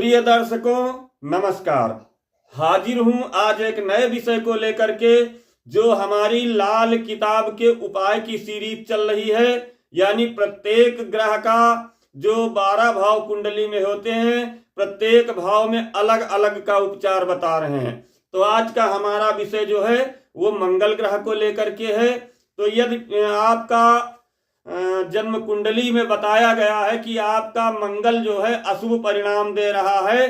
प्रिय दर्शकों नमस्कार। हाजिर हूं आज एक नए विषय को लेकर के, जो हमारी लाल किताब के उपाय की सीरीज चल रही है। यानी प्रत्येक ग्रह का जो 12 भाव कुंडली में होते हैं, प्रत्येक भाव में अलग अलग का उपचार बता रहे हैं। तो आज का हमारा विषय जो है वो मंगल ग्रह को लेकर के है। तो यदि आपका जन्म कुंडली में बताया गया है कि आपका मंगल जो है अशुभ परिणाम दे रहा है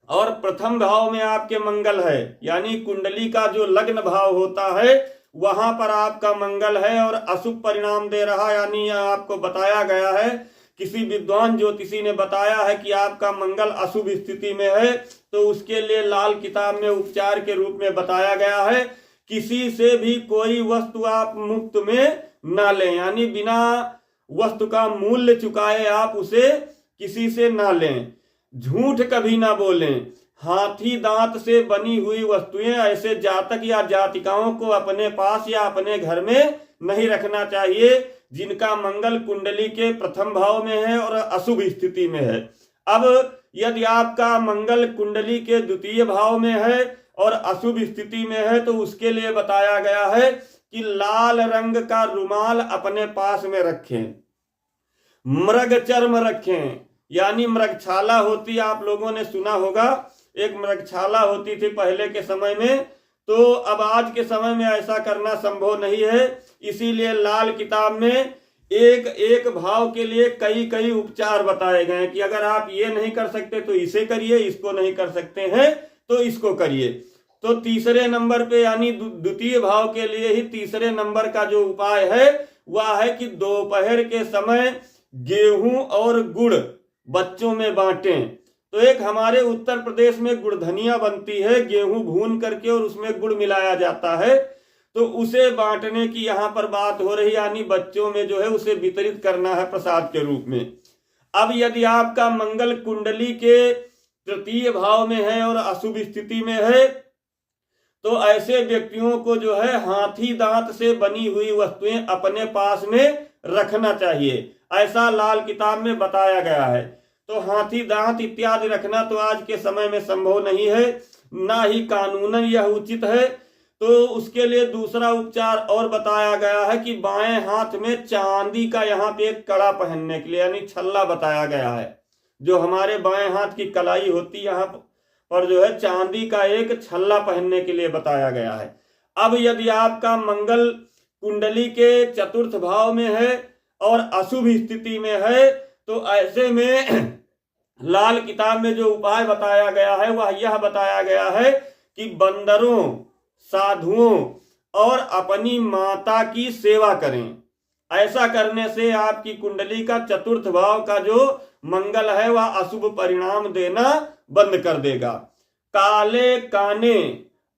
और प्रथम भाव में आपके मंगल है, यानी कुंडली का जो लग्न भाव होता है वहां पर आपका मंगल है और अशुभ परिणाम दे रहा, यानी आपको बताया गया है, किसी विद्वान ज्योतिषी ने बताया है कि आपका मंगल अशुभ स्थिति में है, तो उसके लिए लाल किताब में उपचार के रूप में बताया गया है। किसी से भी कोई वस्तु आप मुफ्त में ना लें, यानी बिना वस्तु का मूल्य चुकाए आप उसे किसी से ना लें। झूठ कभी ना बोलें। हाथी दांत से बनी हुई वस्तुएं ऐसे जातक या जातिकाओं को अपने पास या अपने घर में नहीं रखना चाहिए जिनका मंगल कुंडली के प्रथम भाव में है और अशुभ स्थिति में है। अब यदि आपका मंगल कुंडली के द्वितीय भाव में है और अशुभ स्थिति में है तो उसके लिए बताया गया है कि लाल रंग का रुमाल अपने पास में रखें, मृग चर्म रखें, यानी मृगछाला होती, आप लोगों ने सुना होगा, एक मृगछाला होती थी पहले के समय में। तो अब आज के समय में ऐसा करना संभव नहीं है, इसीलिए लाल किताब में एक एक भाव के लिए कई कई उपचार बताए गए कि अगर आप ये नहीं कर सकते तो इसे करिए, इसको नहीं कर सकते हैं तो इसको करिए। तो तीसरे नंबर पे, यानी द्वितीय भाव के लिए ही तीसरे नंबर का जो उपाय है वह है कि दोपहर के समय गेहूं और गुड़ बच्चों में बांटें। तो एक हमारे उत्तर प्रदेश में गुड़धनिया बनती है, गेहूं भून करके और उसमें गुड़ मिलाया जाता है, तो उसे बांटने की यहाँ पर बात हो रही, यानी बच्चों में जो है उसे वितरित करना है प्रसाद के रूप में। अब यदि आपका मंगल कुंडली के तृतीय भाव में है और अशुभ स्थिति में है तो ऐसे व्यक्तियों को जो है हाथी दांत से बनी हुई वस्तुएं अपने पास में रखना चाहिए, ऐसा लाल किताब में बताया गया है। तो हाथी दांत इत्यादि रखना तो आज के समय में संभव नहीं है, ना ही कानूनन यह उचित है। तो उसके लिए दूसरा उपचार और बताया गया है कि बाएं हाथ में चांदी का यहाँ पे एक कड़ा पहनने के लिए, यानी छल्ला बताया गया है। जो हमारे बाएं हाथ की कलाई होती है यहाँ पर जो है चांदी का एक छल्ला पहनने के लिए बताया गया है। अब यदि आपका मंगल कुंडली के चतुर्थ भाव में है और अशुभ स्थिति में है तो ऐसे में लाल किताब में जो उपाय बताया गया है वह यह बताया गया है कि बंदरों, साधुओं और अपनी माता की सेवा करें। ऐसा करने से आपकी कुंडली का चतुर्थ भाव का जो मंगल है वह अशुभ परिणाम देना बंद कर देगा। काले काने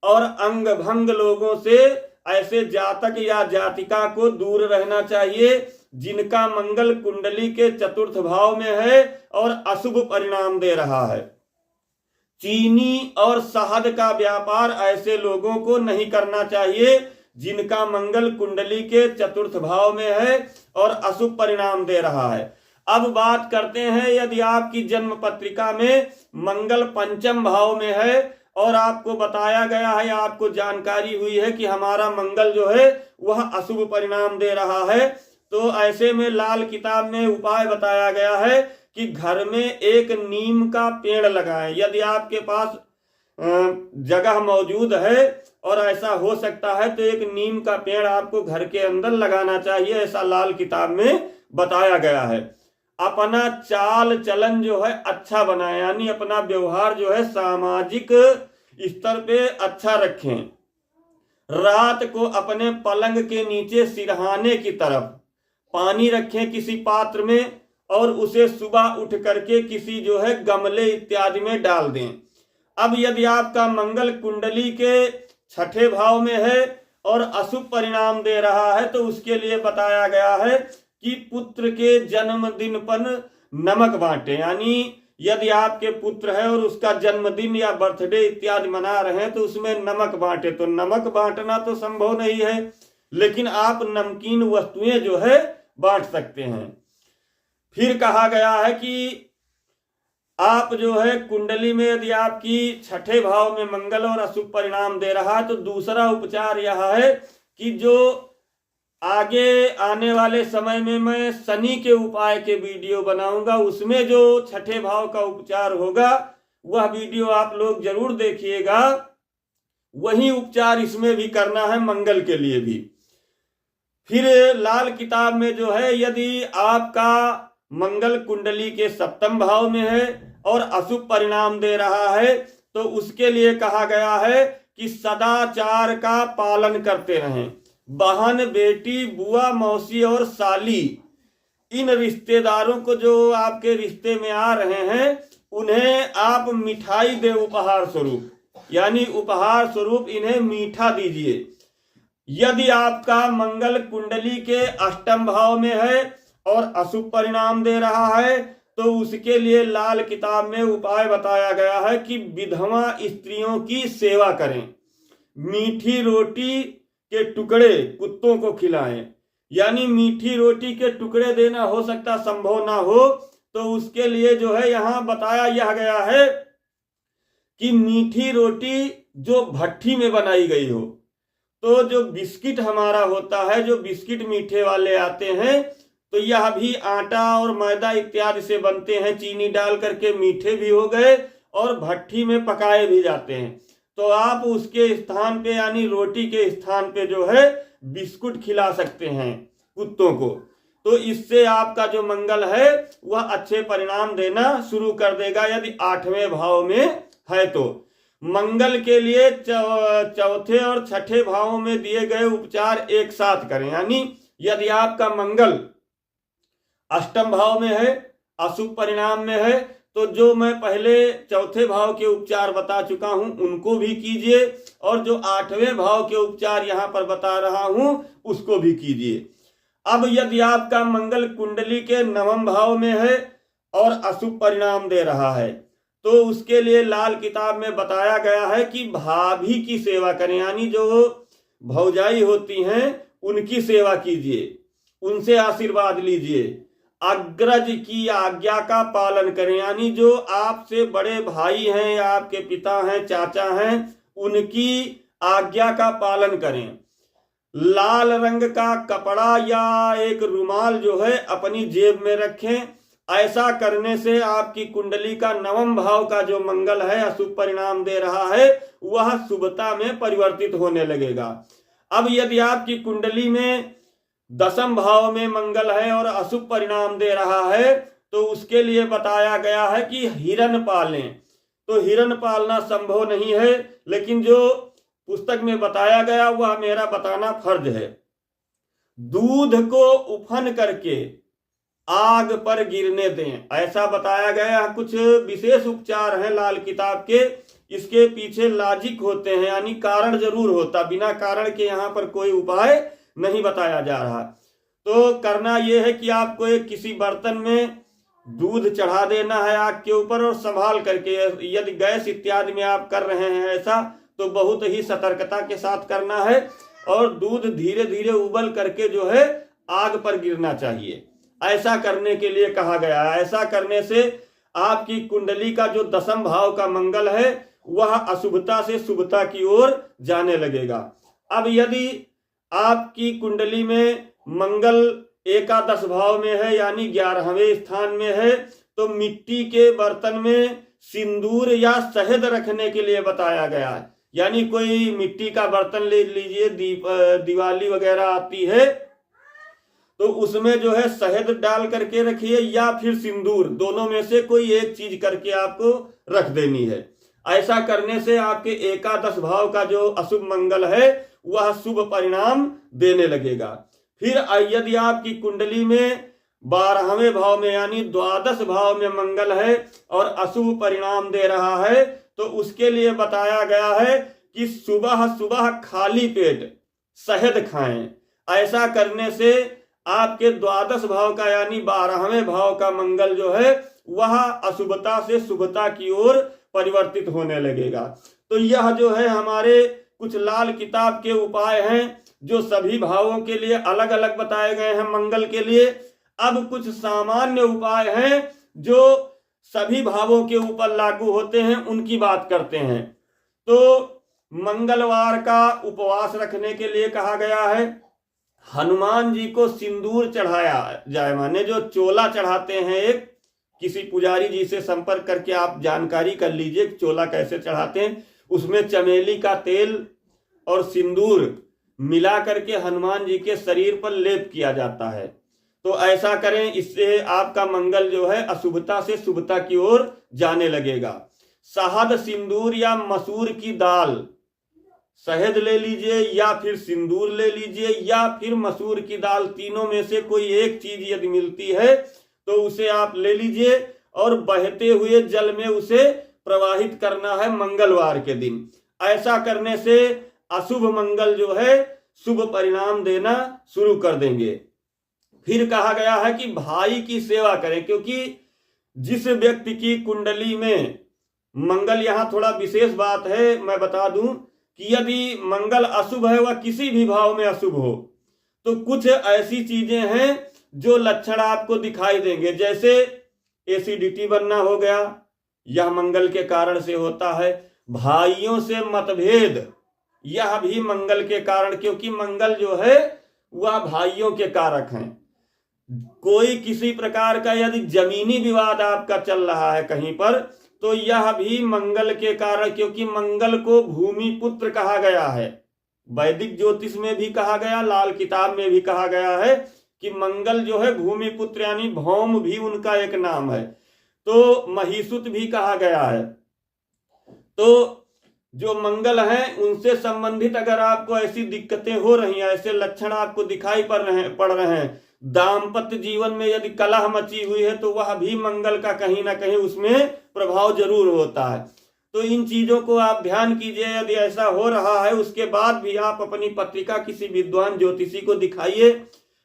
और अंग भंग लोगों से ऐसे जातक या जातिका को दूर रहना चाहिए जिनका मंगल कुंडली के चतुर्थ भाव में है और अशुभ परिणाम दे रहा है। चीनी और शहद का व्यापार ऐसे लोगों को नहीं करना चाहिए जिनका मंगल कुंडली के चतुर्थ भाव में है और अशुभ परिणाम दे रहा है। अब बात करते हैं, यदि आपकी जन्म पत्रिका में मंगल पंचम भाव में है और आपको बताया गया है, आपको जानकारी हुई है कि हमारा मंगल जो है वह अशुभ परिणाम दे रहा है, तो ऐसे में लाल किताब में उपाय बताया गया है कि घर में एक नीम का पेड़ लगाएं। यदि आपके पास जगह मौजूद है और ऐसा हो सकता है तो एक नीम का पेड़ आपको घर के अंदर लगाना चाहिए, ऐसा लाल किताब में बताया गया है। अपना चाल चलन जो है अच्छा बनाएं, यानी अपना व्यवहार जो है सामाजिक स्तर पे अच्छा रखें। रात को अपने पलंग के नीचे सिरहाने की तरफ पानी रखें किसी पात्र में और उसे सुबह उठ करके किसी जो है गमले इत्यादि में डाल दें। अब यदि आपका मंगल कुंडली के छठे भाव में है और अशुभ परिणाम दे रहा है तो उसके लिए बताया गया है कि पुत्र के जन्मदिन पर नमक बांटे, यानी यदि आपके पुत्र है और उसका जन्मदिन या बर्थडे इत्यादि मना रहे हैं तो उसमें नमक बांटे। तो नमक बांटना तो संभव नहीं है, लेकिन आप नमकीन वस्तुएं जो है बांट सकते हैं। फिर कहा गया है कि आप जो है कुंडली में यदि आपकी छठे भाव में मंगल और अशुभ परिणाम दे रहा है तो दूसरा उपचार यह है कि जो आगे आने वाले समय में मैं शनि के उपाय के वीडियो बनाऊंगा, उसमें जो छठे भाव का उपचार होगा वह वीडियो आप लोग जरूर देखिएगा। वही उपचार इसमें भी करना है, मंगल के लिए भी। फिर लाल किताब में जो है यदि आपका मंगल कुंडली के सप्तम भाव में है और अशुभ परिणाम दे रहा है तो उसके लिए कहा गया है कि सदाचार का पालन करते रहें। बहन, बेटी, बुआ, मौसी और साली, इन रिश्तेदारों को जो आपके रिश्ते में आ रहे हैं उन्हें आप मिठाई दे उपहार स्वरूप, यानी उपहार स्वरूप इन्हें मीठा दीजिए। यदि आपका मंगल कुंडली के अष्टम भाव में है और अशुभ परिणाम दे रहा है तो उसके लिए लाल किताब में उपाय बताया गया है कि विधवा स्त्रियों की सेवा करें। मीठी रोटी के टुकड़े कुत्तों को खिलाएं, यानी मीठी रोटी के टुकड़े देना हो सकता संभव ना हो तो उसके लिए जो है यहाँ बताया यह गया है कि मीठी रोटी जो भट्ठी में बनाई गई हो। तो जो बिस्किट हमारा होता है, जो बिस्किट मीठे वाले आते हैं, तो यह भी आटा और मैदा इत्यादि से बनते हैं, चीनी डाल करके मीठे भी हो गए और भट्ठी में पकाए भी जाते हैं। तो आप उसके स्थान पे यानी रोटी के स्थान पे जो है बिस्कुट खिला सकते हैं कुत्तों को। तो इससे आपका जो मंगल है वह अच्छे परिणाम देना शुरू कर देगा यदि आठवें भाव में है तो। मंगल के लिए चौथे और छठे भावों में दिए गए उपचार एक साथ करें, यानी यदि आपका मंगल अष्टम भाव में है, अशुभ परिणाम में है, तो जो मैं पहले चौथे भाव के उपचार बता चुका हूं उनको भी कीजिए और जो आठवें भाव के उपचार यहां पर बता रहा हूं उसको भी कीजिए। अब यदि आपका मंगल कुंडली के नवम भाव में है और अशुभ परिणाम दे रहा है तो उसके लिए लाल किताब में बताया गया है कि भाभी की सेवा करें, यानी जो भौजाई होती हैं उनकी सेवा कीजिए, उनसे आशीर्वाद लीजिए। अग्रज की आज्ञा का पालन करें, यानी जो आपसे बड़े भाई हैं या आपके पिता हैं, चाचा हैं, उनकी आज्ञा का पालन करें। लाल रंग का कपड़ा या एक रुमाल जो है अपनी जेब में रखें। ऐसा करने से आपकी कुंडली का नवम भाव का जो मंगल है अशुभ परिणाम दे रहा है वह शुभता में परिवर्तित होने लगेगा। अब यदि आपकी कुंडली में दसम भाव में मंगल है और अशुभ परिणाम दे रहा है तो उसके लिए बताया गया है कि हिरण पालें। तो हिरण पालना संभव नहीं है, लेकिन जो पुस्तक में बताया गया वह मेरा बताना फर्ज है। दूध को उफन करके आग पर गिरने दें, ऐसा बताया गया। कुछ विशेष उपचार हैं लाल किताब के, इसके पीछे लॉजिक होते हैं, यानी कारण जरूर होता, बिना कारण के यहाँ पर कोई उपाय नहीं बताया जा रहा। तो करना यह है कि आपको एक किसी बर्तन में दूध चढ़ा देना है आग के ऊपर और संभाल करके, यदि गैस इत्यादि में आप कर रहे हैं ऐसा तो बहुत ही सतर्कता के साथ करना है और दूध धीरे धीरे उबल करके जो है आग पर गिरना चाहिए। ऐसा करने के लिए कहा गया है। ऐसा करने से आपकी कुंडली का जो दसम भाव का मंगल है वह अशुभता से शुभता की ओर जाने लगेगा। अब यदि आपकी कुंडली में मंगल एकादश भाव में है यानी 11वें स्थान में है तो मिट्टी के बर्तन में सिंदूर या शहद रखने के लिए बताया गया है। यानी कोई मिट्टी का बर्तन ले लीजिए, दिवाली वगैरह आती है तो उसमें जो है शहद डाल करके रखिए या फिर सिंदूर, दोनों में से कोई एक चीज करके आपको रख देनी है। ऐसा करने से आपके एकादश भाव का जो अशुभ मंगल है वह शुभ परिणाम देने लगेगा। फिर यदि आपकी कुंडली में 12वें भाव में यानी द्वादश भाव में मंगल है और अशुभ परिणाम दे रहा है तो उसके लिए बताया गया है कि सुबह सुबह खाली पेट शहद खाएं। ऐसा करने से आपके द्वादश भाव का यानी 12वें भाव का मंगल जो है वह अशुभता से शुभता की ओर परिवर्तित होने लगेगा। तो यह जो है हमारे कुछ लाल किताब के उपाय हैं जो सभी भावों के लिए अलग अलग बताए गए हैं मंगल के लिए। अब कुछ सामान्य उपाय हैं जो सभी भावों के ऊपर लागू होते हैं, उनकी बात करते हैं। तो मंगलवार का उपवास रखने के लिए कहा गया है। हनुमान जी को सिंदूर चढ़ाया जाए, माने जो चोला चढ़ाते हैं, एक किसी पुजारी जी से संपर्क करके आप जानकारी कर लीजिए चोला कैसे चढ़ाते हैं। उसमें चमेली का तेल और सिंदूर मिला करके हनुमान जी के शरीर पर लेप किया जाता है। तो ऐसा करें, इससे आपका मंगल जो है अशुभता से शुभता की ओर जाने लगेगा। शहद, सिंदूर या मसूर की दाल, शहद ले लीजिए या फिर सिंदूर ले लीजिए या फिर मसूर की दाल, तीनों में से कोई एक चीज यदि मिलती है तो उसे आप ले लीजिए और बहते हुए जल में उसे प्रवाहित करना है मंगलवार के दिन। ऐसा करने से अशुभ मंगल जो है शुभ परिणाम देना शुरू कर देंगे। फिर कहा गया है कि भाई की सेवा करें, क्योंकि जिस व्यक्ति की कुंडली में मंगल, यहां थोड़ा विशेष बात है मैं बता दूं कि यदि मंगल अशुभ है, वह किसी भी भाव में अशुभ हो, तो कुछ ऐसी चीजें हैं जो लक्षण आपको दिखाई देंगे। जैसे एसिडिटी बनना हो गया, यह मंगल के कारण से होता है। भाइयों से मतभेद, यह भी मंगल के कारण, क्योंकि मंगल जो है वह भाइयों के कारक हैं। कोई किसी प्रकार का यदि जमीनी विवाद आपका चल रहा है कहीं पर, तो यह भी मंगल के कारण, क्योंकि मंगल को भूमि पुत्र कहा गया है। वैदिक ज्योतिष में भी कहा गया, लाल किताब में भी कहा गया है कि मंगल जो है भूमि पुत्र, यानी भौम भी उनका एक नाम है। तो महिषुत भी कहा गया है। तो जो मंगल हैं उनसे संबंधित अगर आपको ऐसी दिक्कतें हो रही हैं, ऐसे लक्षण आपको दिखाई पड़ रहे हैं, दाम्पत्य जीवन में यदि कलह मची हुई है, तो वह भी मंगल का कहीं ना कहीं उसमें प्रभाव जरूर होता है। तो इन चीजों को आप ध्यान कीजिए। यदि ऐसा हो रहा है, उसके बाद भी आप अपनी पत्रिका किसी विद्वान ज्योतिषी को दिखाइए।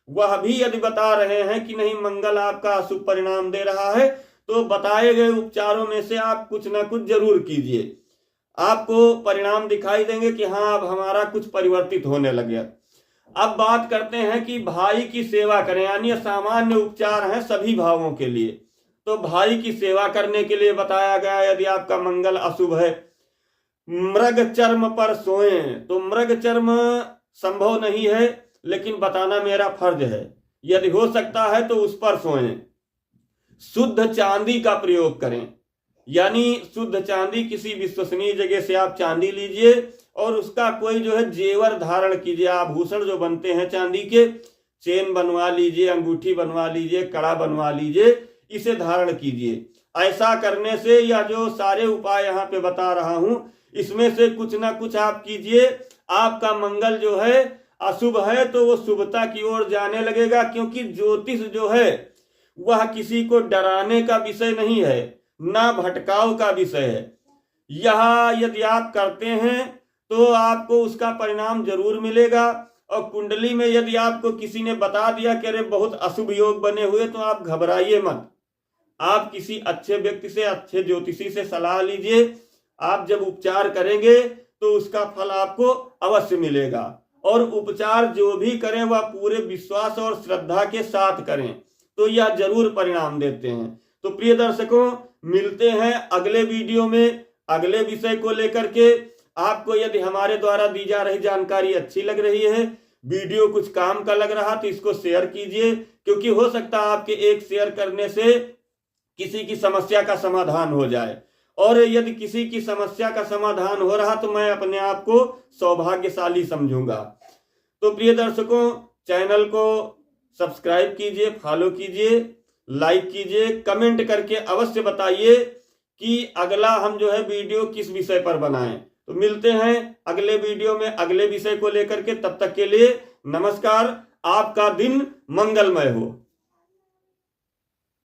वह भी यदि बता रहे हैं कि नहीं मंगल आपका अशुभ परिणाम दे रहा है, तो बताए गए उपचारों में से आप कुछ ना कुछ जरूर कीजिए। आपको परिणाम दिखाई देंगे कि हाँ अब हमारा कुछ परिवर्तित होने लगे। अब बात करते हैं कि भाई की सेवा करें, यानी सामान्य उपचार हैं सभी भावों के लिए। तो भाई की सेवा करने के लिए बताया गया, यदि आपका मंगल अशुभ है, मृग चर्म पर सोएं। तो मृग चर्म संभव नहीं है, लेकिन बताना मेरा फर्ज है। यदि हो सकता है तो उस पर सोएं। शुद्ध चांदी का प्रयोग करें, यानी शुद्ध चांदी, किसी विश्वसनीय जगह से आप चांदी लीजिए और उसका कोई जो है जेवर धारण कीजिए। आभूषण जो बनते हैं चांदी के, चेन बनवा लीजिए, अंगूठी बनवा लीजिए, कड़ा बनवा लीजिए, इसे धारण कीजिए। ऐसा करने से यह जो सारे उपाय यहाँ पे बता रहा हूं, इसमें से कुछ ना कुछ आप कीजिए। आपका मंगल जो है अशुभ है तो वो शुभता की ओर जाने लगेगा, क्योंकि ज्योतिष जो है वह किसी को डराने का विषय नहीं है, ना भटकाव का विषय है। यह यदि आप करते हैं तो आपको उसका परिणाम जरूर मिलेगा। और कुंडली में यदि आपको किसी ने बता दिया कि अरे बहुत अशुभ योग बने हुए, तो आप घबराइए मत। आप किसी अच्छे व्यक्ति से, अच्छे ज्योतिषी से सलाह लीजिए। आप जब उपचार करेंगे तो उसका फल आपको अवश्य मिलेगा। और उपचार जो भी करें वह पूरे विश्वास और श्रद्धा के साथ करें, तो यह जरूर परिणाम देते हैं। तो प्रिय दर्शकों, मिलते हैं अगले वीडियो में अगले विषय को लेकर के। आपको यदि हमारे द्वारा दी जा रही जानकारी अच्छी लग रही है, वीडियो कुछ काम का लग रहा, तो इसको शेयर कीजिए, क्योंकि हो सकता है आपके एक शेयर करने से किसी की समस्या का समाधान हो जाए। और यदि किसी की समस्या का समाधान हो रहा तो मैं अपने आप को सौभाग्यशाली समझूंगा। तो प्रिय दर्शकों, चैनल को सब्सक्राइब कीजिए, फॉलो कीजिए, लाइक कीजिए, कमेंट करके अवश्य बताइए कि अगला हम जो है वीडियो किस विषय पर बनाएं। तो मिलते हैं अगले वीडियो में अगले विषय को लेकर के। तब तक के लिए नमस्कार। आपका दिन मंगलमय हो।